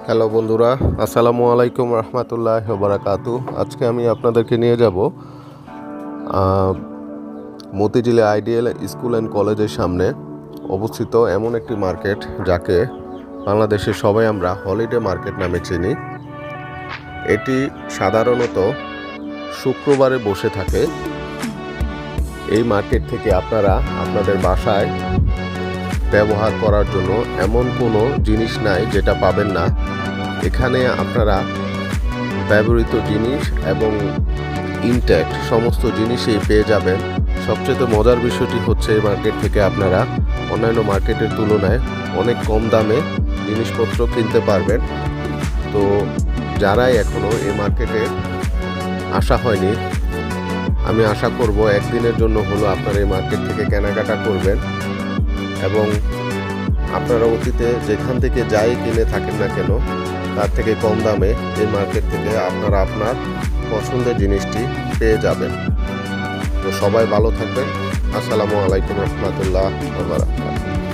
Hello বন্ধুরা, আসসালামু আলাইকুম রহমতুল্লাহ বারাকাতু। আজকে আমি আপনাদেরকে নিয়ে যাব মতিঝিলে আইডিয়াল স্কুল অ্যান্ড কলেজের সামনে অবস্থিত এমন একটি মার্কেট যাকে বাংলাদেশের সবাই আমরা হলিডে মার্কেট নামে চিনি। এটি সাধারণত শুক্রবারে বসে থাকে। এই মার্কেট থেকে আপনারা আপনাদের বাসায় ব্যবহার করার জন্য এমন কোনো জিনিস নাই যেটা পাবেন না। এখানে আপনারা ব্যবহৃত জিনিস এবং ইনট্যাক্ট সমস্ত জিনিসই পেয়ে যাবেন। সবচেয়ে মজার বিষয়টি হচ্ছে এই মার্কেট থেকে আপনারা অন্যান্য মার্কেটের তুলনায় অনেক কম দামে জিনিসপত্র কিনতে পারবেন। তো যারাই এখনও এই মার্কেটে আসা হয়নি, আমি আশা করব একদিনের জন্য হলো আপনারা এই মার্কেট থেকে কেনাকাটা করবেন এবং আপনারা অতীতে যেখান থেকে যাই কিনে থাকেন না কেন তার থেকে কম দামে এই মার্কেট থেকে আপনারা আপনার পছন্দের জিনিসটি পেয়ে যাবেন। তো সবাই ভালো থাকবেন। আসসালামু আলাইকুম রহমতুল্লাহ ওয়া বারাকাতুহু।